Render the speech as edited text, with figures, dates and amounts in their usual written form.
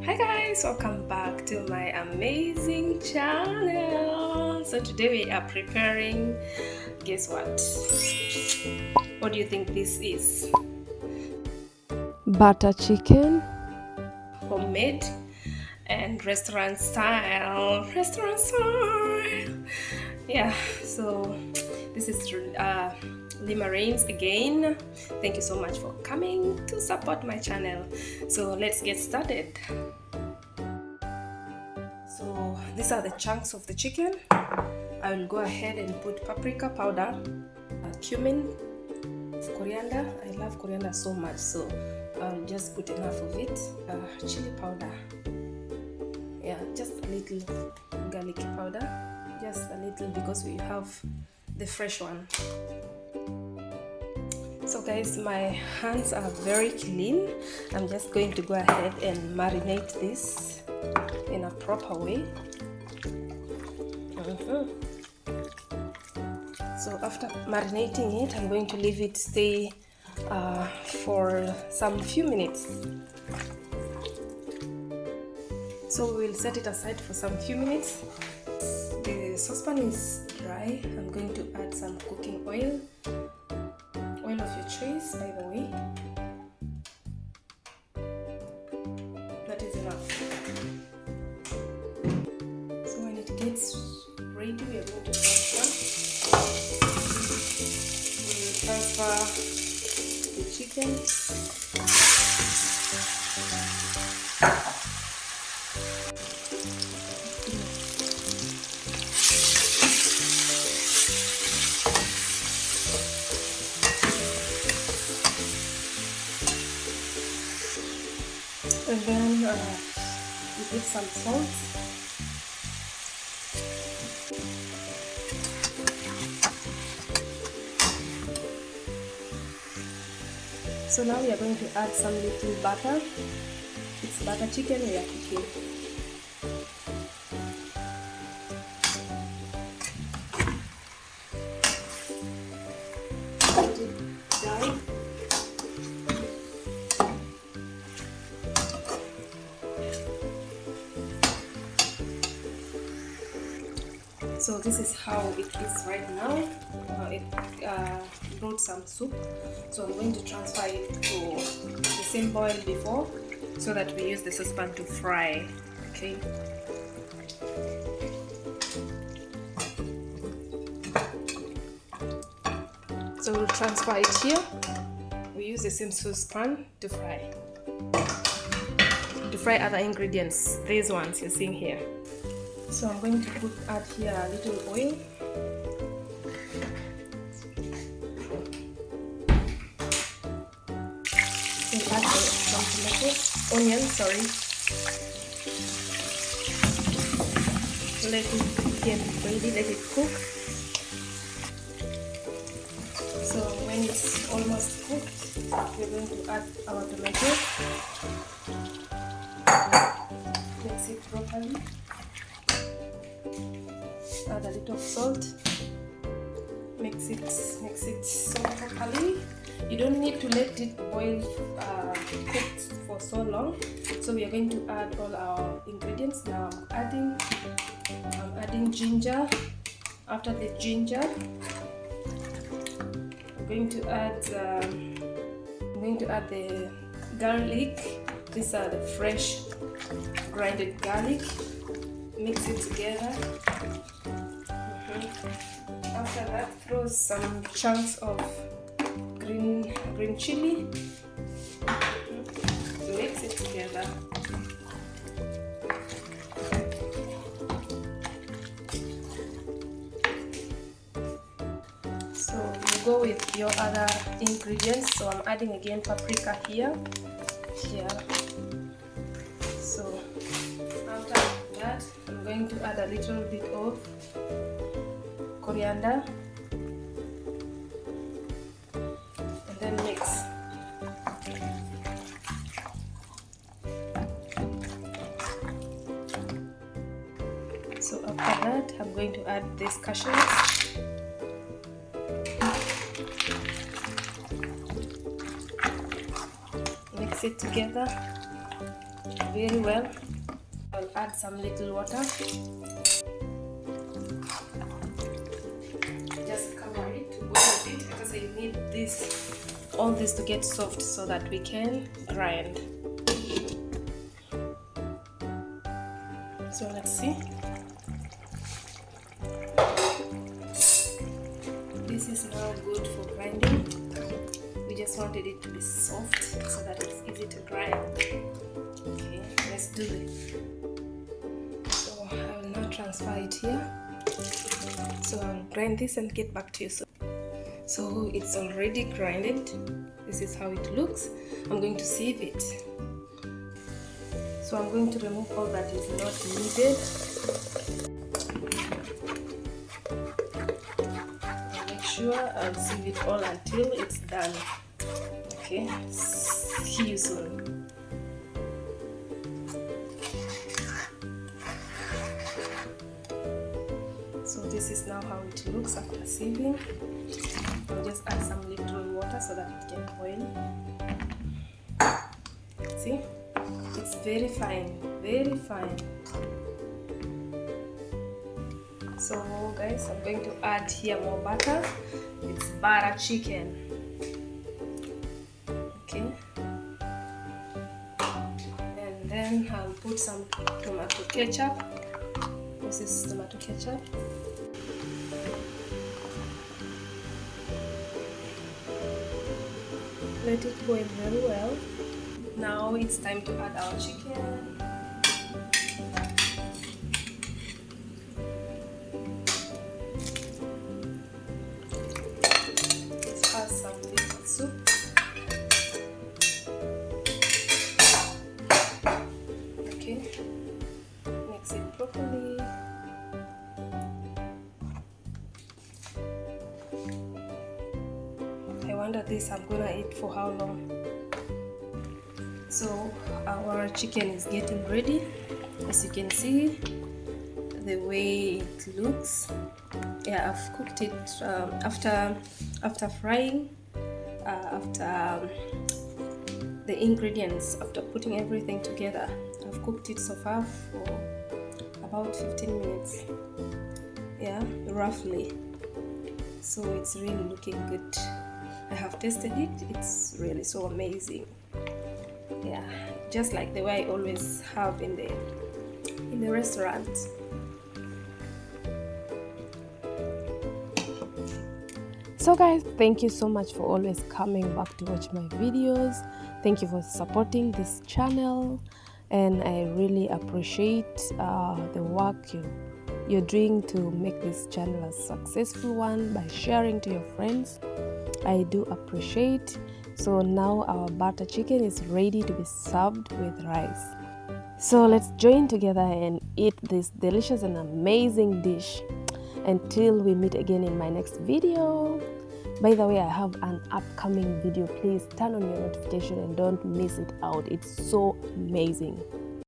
Hi guys, welcome back to my amazing channel. So today we are preparing, guess what do you think this is? Butter chicken. Homemade and restaurant style. Yeah, so this is Lima Rains again. Thank you so much for coming to support my channel. So let's get started. So these are the chunks of the chicken. I will go ahead and put paprika powder, cumin, coriander. I love coriander so much, so I'll just put enough of it. Chili powder, yeah, just a little. Garlic powder, just a little because we have the fresh one. So guys, my hands are very clean. I'm just going to go ahead and marinate this in a proper way. So after marinating it, I'm going to leave it stay for some few minutes. So we'll set it aside for some few minutes. The saucepan is dry. I'm going to add some cooking oil of your choice, by the way. That is enough. So when it gets ready, we are going to transfer the chicken. And then you put some salt. So now we are going to add some little butter. It's butter chicken we are cooking. Let it down. So this is how it is right now. It brought some soup, so I'm going to transfer it to the same boil before, so that we use the saucepan to fry. Okay. So we'll transfer it here. We use the same saucepan to fry other ingredients. These ones you're seeing here. So I'm going to add here a little oil. Then add some onions, So let it get ready, let it cook. So when it's almost cooked, we're going to add our tomato. Mix it properly. Add a little salt. Mix it so properly. You don't need to let it boil cooked for so long. So we are going to add all our ingredients. Now I'm adding ginger. After the ginger, I'm going to add the garlic. These are the fresh grinded garlic. Mix it together. After that, throw some chunks of green chili. Mix it together. So you go with your other ingredients. So I'm adding again paprika here. So after that, I'm going to add a little bit of coriander and then mix. So after that, I'm going to add this cashew nuts. Mix it together. very well. I'll add some little water. Just cover it to boil a bit because I need all this to get soft so that we can grind. So let's see. This is now good for grinding. We just wanted it to be soft so that it's easy to grind. Okay, let's do it. So I will now transfer it here. So I'll grind this and get back to you soon. So it's already grinded. This is how it looks. I'm going to sieve it. So I'm going to remove all that is not needed. Make sure I'll sieve it all until it's done. Okay, see you soon. So this is now how it looks after sieving. I'll just add some little water so that it can boil. See? It's very fine, very fine. So guys, I'm going to add here more butter. It's butter chicken. Okay. And then I'll put some tomato ketchup. This is tomato ketchup. Let it boil very well. Now it's time to add our chicken. It has some little soup. Okay, mix it properly. I wonder this I'm gonna eat for how long. So our chicken is getting ready. As you can see, the way it looks. Yeah, I've cooked it after frying, after the ingredients, after putting everything together. I've cooked it so far for about 15 minutes. Yeah, roughly. So it's really looking good. I have tasted it. It's really so amazing. Yeah, just like the way I always have in the restaurant. So guys, thank you so much for always coming back to watch my videos. Thank you for supporting this channel, and I really appreciate the work you're doing to make this channel a successful one by sharing to your friends. I do appreciate. So now our butter chicken is ready to be served with rice. So let's join together and eat this delicious and amazing dish. Until we meet again in my next video. By the way, I have an upcoming video. Please turn on your notification and don't miss it out. It's so amazing.